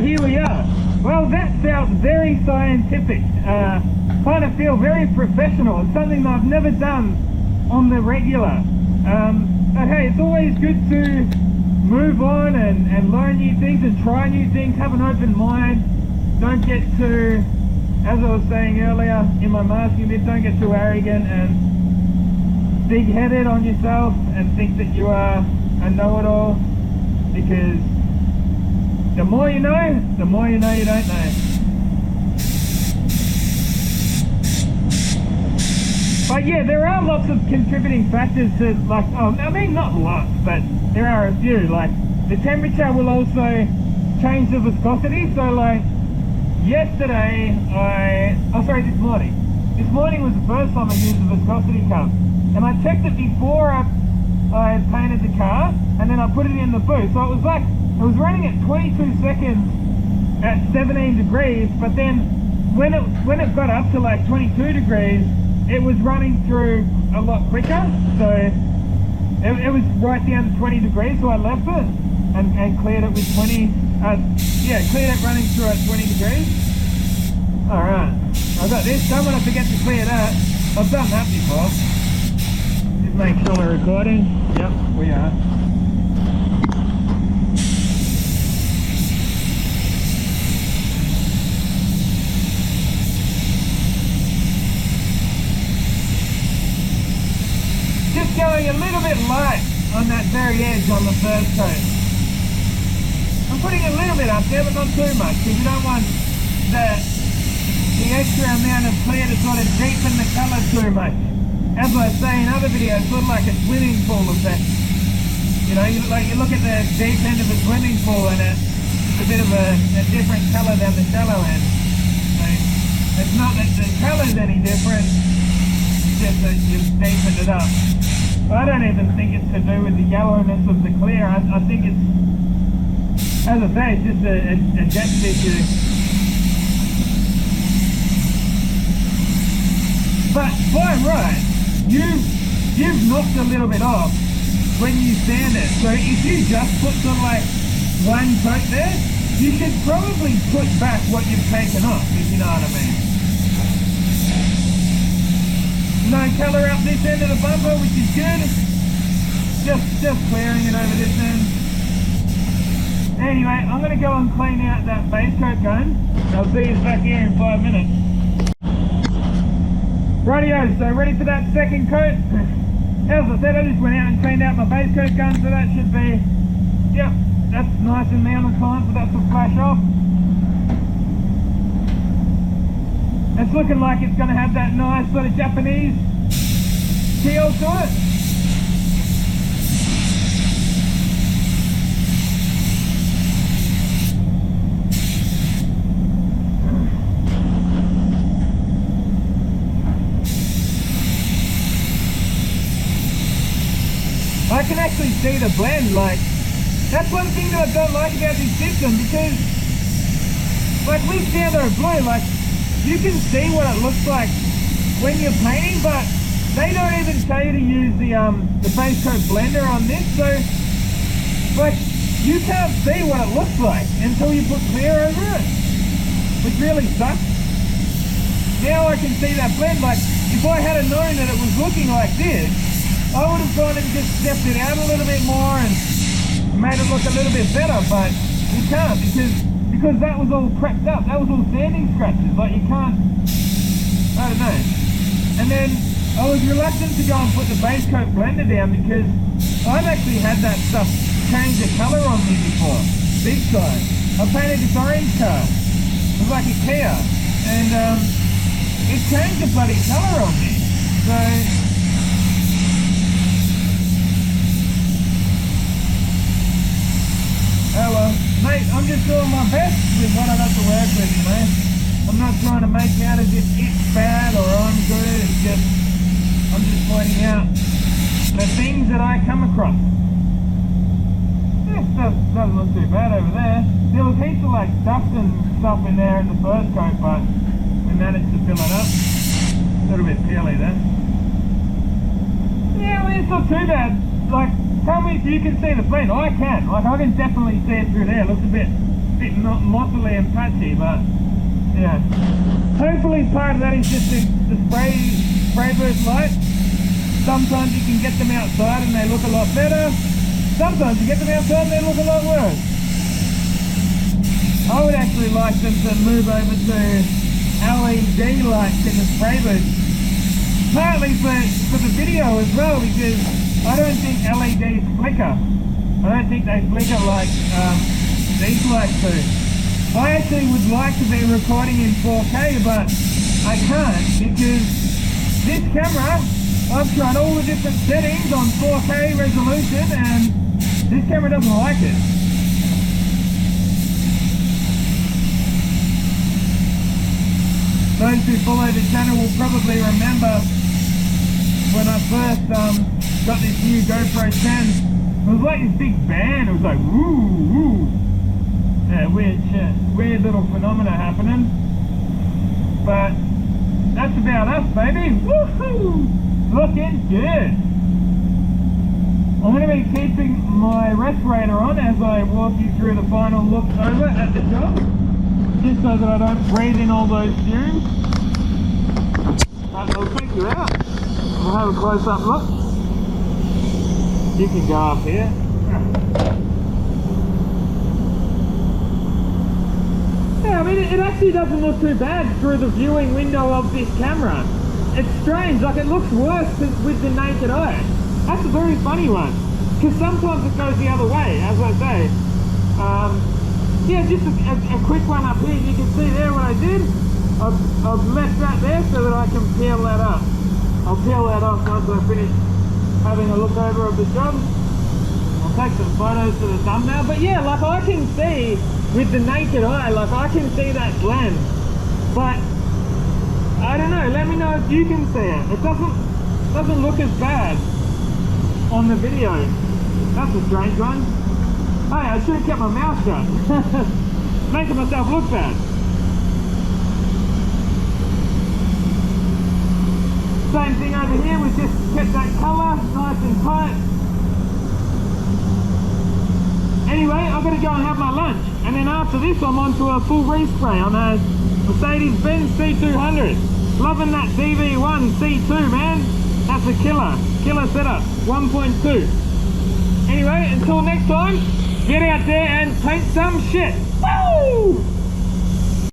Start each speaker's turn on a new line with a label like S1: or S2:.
S1: here we are. Well, that felt very scientific. Kind of feel very professional. It's something that I've never done on the regular. But hey, it's always good to move on and learn new things and try new things, have an open mind. Don't get too, as I was saying earlier in my masking bit, don't get too arrogant and big-headed on yourself and think that you are a know-it-all, because the more you know you don't know. But yeah, there are lots of contributing factors to, like, I mean, not lots, but there are a few. Like, the temperature will also change the viscosity. So, like, yesterday, this morning. This morning was the first time I used the viscosity cup. And I checked it before I had painted the car, and then I put it in the boot. So it was like, it was running at 22 seconds at 17 degrees, but then when it got up to like 22 degrees, it was running through a lot quicker. So it was right down to 20 degrees, so I left it and cleared it with 20, cleared it running through at 20 degrees. Alright, I've got this. Don't want to forget to clear that. I've done that before. Just make sure we're recording. Yep, we are. Just going a little bit light on that very edge on the first coat. I'm putting a little bit up there, but not too much, because you don't want the extra amount of clear to sort of deepen the colour too much. As I say in other videos, sort of like a swimming pool effect. You know, you look at the deep end of a swimming pool and it's a bit of a different colour than the shallow end. So it's not that the colour's any different, it's just that you've deepened it up. I don't even think it's to do with the yellowness of the clear. I think it's, as I say, it's just a depth issue. But by right, you've knocked a little bit off when you sand it. So if you just put sort of like one coat there, you should probably put back what you've taken off, if you know what I mean. No colour up this end of the bumper, which is good. Just clearing it over this end. Anyway, I'm going to go and clean out that base coat gun. I'll see you back here in 5 minutes. Rightio, so ready for that second coat. As I said, I just went out and cleaned out my base coat gun, so that should be, yep, that's nice and mounted on, so that will flash off. It's looking like it's going to have that nice sort of Japanese feel to it. I can actually see the blend. Like, that's one thing that I don't like about this system, because like with Sando Blue, like, you can see what it looks like when you're painting, but they don't even tell you to use the base coat blender on this, so like you can't see what it looks like until you put clear over it, which really sucks. Now I can see that blend. Like, if I had known that it was looking like this, I would have gone and just stepped it out a little bit more and made it look a little bit better, but you can't, because that was all prepped up. That was all sanding scratches. Like, you can't, I don't know. And then I was reluctant to go and put the base coat blender down, because I've actually had that stuff change the colour on me before, big time. I painted this orange car. It was like a Kia, and it changed the bloody colour on me. So oh well, mate, I'm just doing my best with what I got to work with, you know. I'm not trying to make out as if it's bad or I'm good. It's just, I'm just pointing out the things that I come across. This doesn't look too bad over there. There was heaps of like dust and stuff in there in the first coat, but we managed to fill it up. A little bit peely there. Yeah, I mean, it's not too bad. Like, tell me if you can see the blend. I can. Like, I can definitely see it through there. It looks a bit bit mossily and patchy, but yeah. Hopefully part of that is just the spray burst light. Sometimes you can get them outside and they look a lot better. Sometimes you get them outside and they look a lot worse. I would actually like them to move over to LED lights in the spray booth. Partly for the video as well, because I don't think LEDs flicker. I don't think they flicker like these lights do. I actually would like to be recording in 4K, but I can't because this camera, I've tried all the different settings on 4K resolution and this camera doesn't like it. Those who follow the channel will probably remember when I first got this new GoPro 10. It was like this big band. It was like woo woo. Yeah, weird little phenomena happening. But that's about us, baby. Woohoo! Looking good. I'm going to be keeping my respirator on as I walk you through the final look over at the job, just so that I don't breathe in all those fumes. I'll take you out. We'll have a close-up look. You can go up here. Yeah, I mean, it actually doesn't look too bad through the viewing window of this camera. It's strange, like it looks worse with the naked eye. That's a very funny one, because sometimes it goes the other way, as I say. Yeah, just a quick one up here. You can see there what I did. I've left that there so that I can peel that up. I'll peel that off once I finish having a look over of the job. I'll take some photos for the thumbnail. But yeah, like I can see with the naked eye, like I can see that blend. But I don't know, let me know if you can see it. It doesn't look as bad on the video. That's a strange one. Hey, I should have kept my mouth shut. Making myself look bad. Same thing over here, we just kept that colour nice and tight. Anyway, I've got to go and have my lunch. And then after this, I'm on to a full respray on a Mercedes-Benz C200. Loving that DV1 C2, man. That's a killer setup, 1.2. Anyway, until next time, get out there and paint some shit. Woo!